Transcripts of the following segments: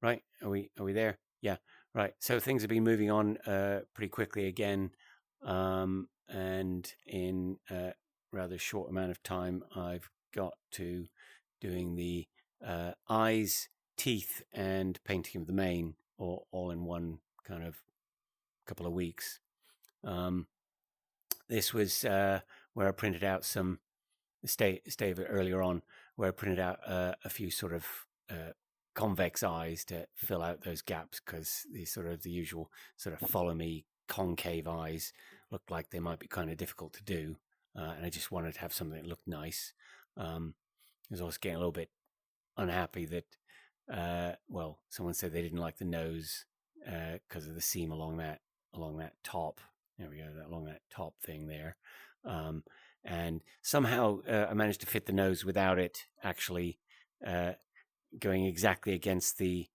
Right? Are we there? Yeah. Right. So things have been moving on pretty quickly again, and in a rather short amount of time, I've got to doing the eyes, teeth, and painting of the mane, all in one kind of couple of weeks. This was where I printed out some stay of it earlier on, where I printed out a few sort of convex eyes to fill out those gaps, because these sort of the usual sort of follow me concave eyes looked like they might be kind of difficult to do, and I just wanted to have something that looked nice. I was also getting a little bit unhappy that well, someone said they didn't like the nose because of the seam along that top. There we go, along that top thing there. And somehow I managed to fit the nose without it actually going exactly against the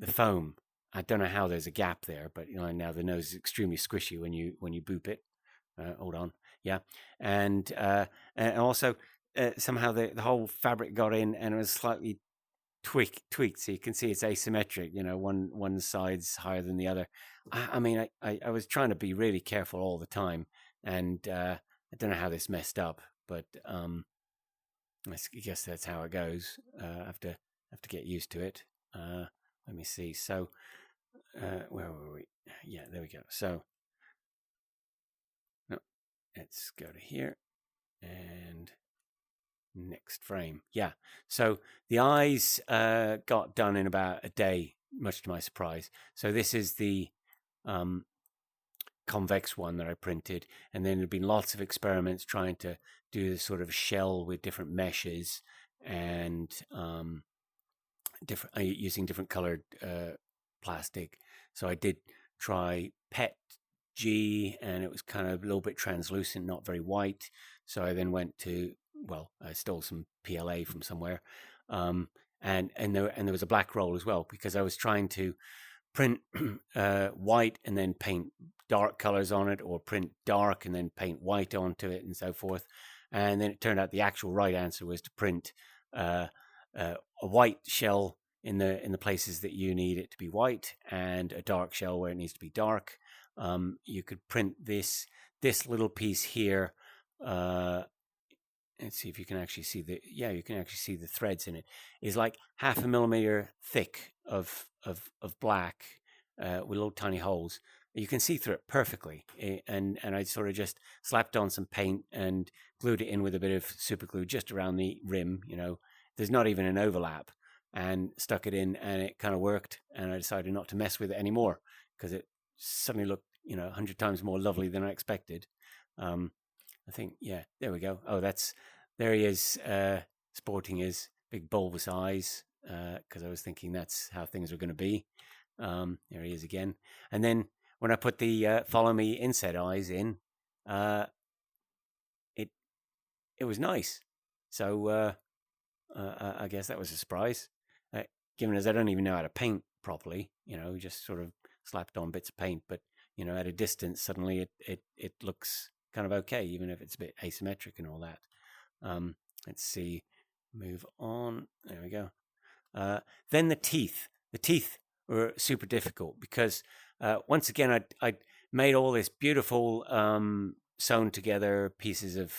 foam. I don't know how there's a gap there, but now the nose is extremely squishy when you boop it. Hold on, yeah, and also somehow the whole fabric got in and it was slightly tweaked, so you can see it's asymmetric. One side's higher than the other. I mean, I was trying to be really careful all the time, and I don't know how this messed up, but I guess that's how it goes. I have to get used to it. Let me see. So, where were we? Yeah, there we go. So, no, let's go to here and next frame. Yeah. So the eyes got done in about a day, much to my surprise. So this is the convex one that I printed, and then there'd been lots of experiments trying to do this sort of shell with different meshes and different using different colored plastic. So I did try PET G, and it was kind of a little bit translucent, not very white. So I then went to, well, I stole some PLA from somewhere, and there was a black roll as well, because I was trying to print white and then paint dark colors on it, or print dark and then paint white onto it, and so forth. And then it turned out the actual right answer was to print a white shell in the places that you need it to be white, and a dark shell where it needs to be dark. You could print this little piece here. Let's see if you can actually see you can actually see the threads in it. Is like 0.5 millimeter thick of black with little tiny holes. You can see through it perfectly, and I sort of just slapped on some paint and glued it in with a bit of super glue just around the rim. There's not even an overlap, and stuck it in, and it kind of worked. And I decided not to mess with it anymore, because it suddenly looked 100 times more lovely than I expected. I think, yeah, there we go. Oh, there he is, sporting his big bulbous eyes, because I was thinking that's how things were going to be. There he is again. And then when I put the follow me inset eyes in, it was nice. So I guess that was a surprise, given as I don't even know how to paint properly. Just sort of slapped on bits of paint, but at a distance, suddenly it looks kind of okay, even if it's a bit asymmetric and all that. Let's see, move on. There we go. Then the teeth. The teeth were super difficult, because once again, I made all this beautiful sewn together pieces of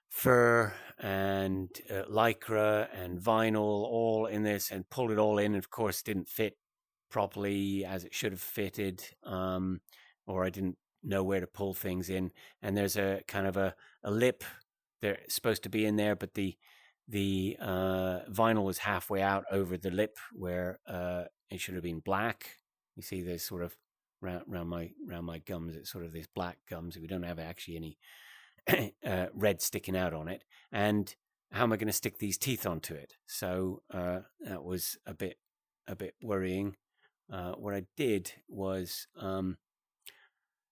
fur and lycra and vinyl all in this, and pulled it all in, and of course didn't fit properly as it should have fitted, or I didn't know where to pull things in. And there's a kind of a lip they're supposed to be in there, but the vinyl was halfway out over the lip, where it should have been black. You see there's sort of around my gums, it's sort of this black gums. We don't have actually any red sticking out on it. And how am I going to stick these teeth onto it? So that was a bit worrying. What I did was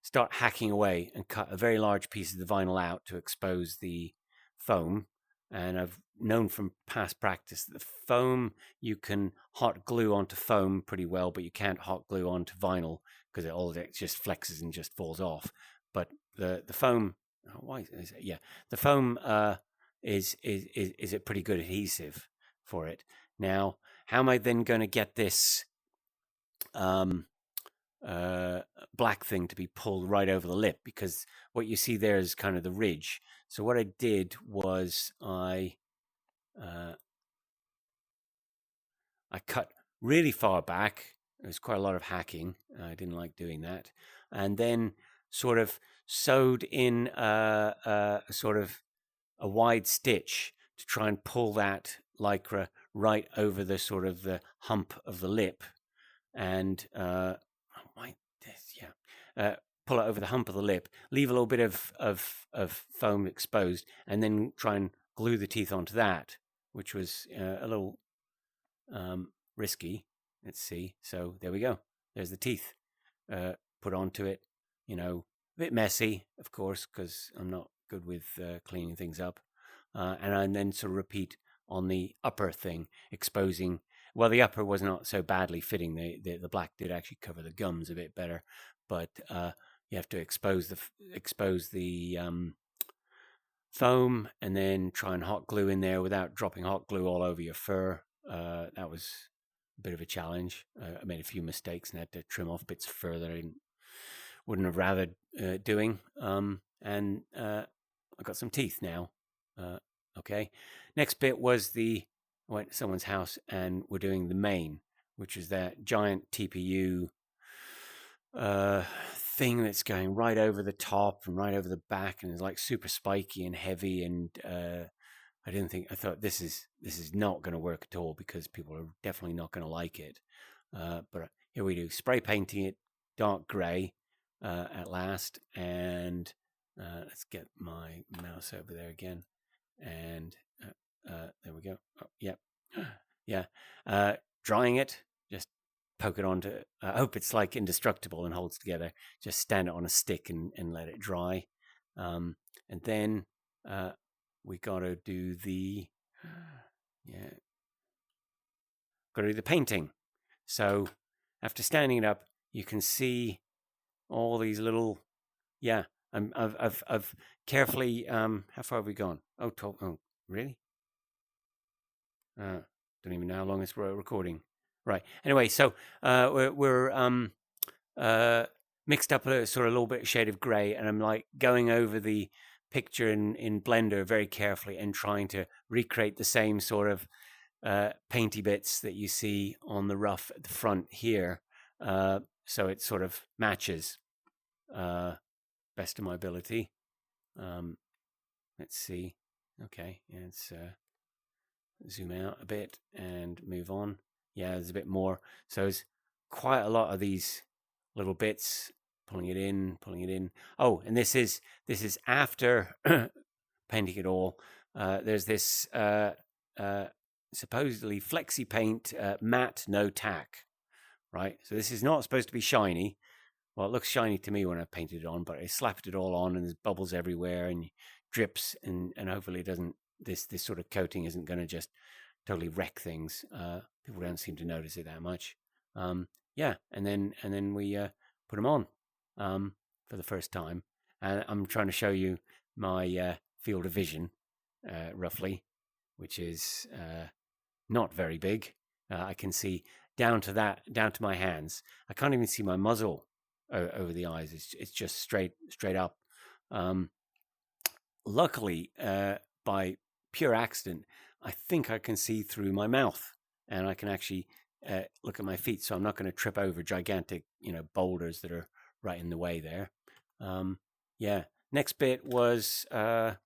start hacking away and cut a very large piece of the vinyl out to expose the foam. And I've known from past practice that the foam, you can hot glue onto foam pretty well, but you can't hot glue onto vinyl, because all of it just flexes and just falls off. But the foam, why is it? Yeah, the foam is a pretty good adhesive for it. Now, how am I then going to get this black thing to be pulled right over the lip? Because what you see there is kind of the ridge. So what I did was I cut really far back. It was quite a lot of hacking. I didn't like doing that. And then sort of sewed in a sort of a wide stitch to try and pull that lycra right over the sort of the hump of the lip. And pull it over the hump of the lip, leave a little bit of foam exposed, and then try and glue the teeth onto that, which was a little risky. Let's see. So there we go. There's the teeth put onto it. You know, a bit messy, of course, because I'm not good with cleaning things up. And then sort of repeat on the upper thing, exposing. Well, the upper was not so badly fitting. The black did actually cover the gums a bit better, but you have to expose the foam and then try and hot glue in there without dropping hot glue all over your fur. That was a bit of a challenge. I made a few mistakes and had to trim off bits of fur that I wouldn't have rather doing. And I got some teeth now. Okay. Next bit was I went to someone's house and we're doing the mane, which is that giant TPU thing that's going right over the top and right over the back, and it's like super spiky and heavy. And I thought this is not going to work at all because people are definitely not going to like it. But here we do, spray painting it dark gray at last. And let's get my mouse over there again. And there we go. Oh, yep. Yeah. Drying it, just poke it onto. I hope it's like indestructible and holds together. Just stand it on a stick and let it dry. And then we got to do the painting. So after standing it up, you can see all these little I've carefully how far have we gone? Oh, 12. Oh, really? Don't even know how long it's recording. Right. Anyway, so we're mixed up a sort of little bit of shade of grey, and I'm like going over the picture in Blender very carefully and trying to recreate the same sort of painty bits that you see on the rough at the front here, so it sort of matches best of my ability. Let's see. Okay, let's zoom out a bit and move on. Yeah, there's a bit more. So there's quite a lot of these little bits, pulling it in. Oh, and this is after painting it all. There's this supposedly Flexipaint matte no tack, right? So this is not supposed to be shiny. Well, it looks shiny to me when I painted it on, but I slapped it all on and there's bubbles everywhere and drips, and hopefully it doesn't, this sort of coating isn't going to just totally wreck things. People don't seem to notice it that much. Yeah, and then we put them on for the first time. And I'm trying to show you my field of vision, roughly, which is not very big. I can see down to my hands. I can't even see my muzzle over the eyes. It's just straight up. Luckily, by pure accident, I think I can see through my mouth, and I can actually look at my feet. So I'm not going to trip over gigantic, boulders that are right in the way there. Yeah. Next bit was, as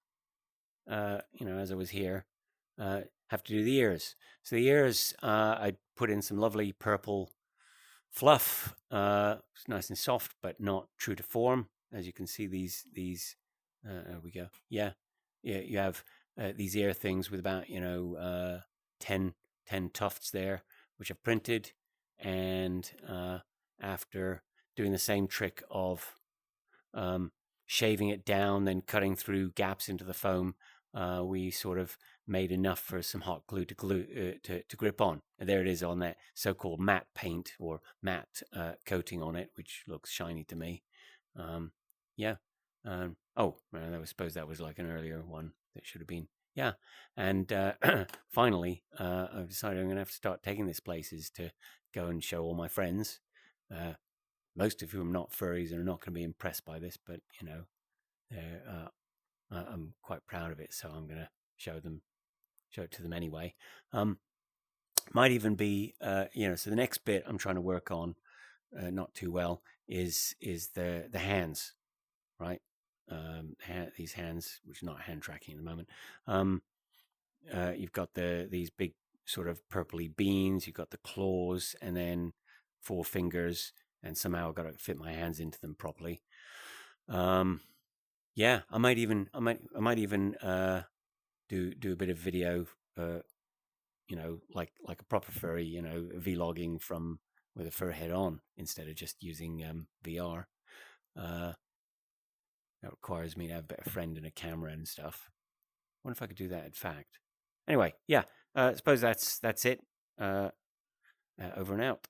I was here, have to do the ears. So the ears, I put in some lovely purple fluff. It's nice and soft, but not true to form. As you can see, these. There we go. Yeah. You have these ear things with about 10 tufts there, which I've printed. And after doing the same trick of shaving it down, then cutting through gaps into the foam, we sort of made enough for some hot glue to grip on. And there it is on that so-called matte paint or matte coating on it, which looks shiny to me. Yeah. I suppose that was like an earlier one that should have been Yeah, and finally, I've decided I'm going to have to start taking this places to go and show all my friends, most of whom are not furries and are not going to be impressed by this, but you know, I'm quite proud of it, so I'm going to show it to them anyway. Might even be, you know, so the next bit I'm trying to work on, not too well, is the hands, right? These hands, which are not hand tracking at the moment. You've got these big sort of purpley beans. You've got the claws, and then 4 fingers, and somehow I've got to fit my hands into them properly. Yeah, I might even do a bit of video, you know, like a proper furry, you know, vlogging from with a fur head on instead of just using VR. That requires me to have a better friend and a camera and stuff. I wonder if I could do that in fact. Anyway, yeah, I suppose that's it. Over and out.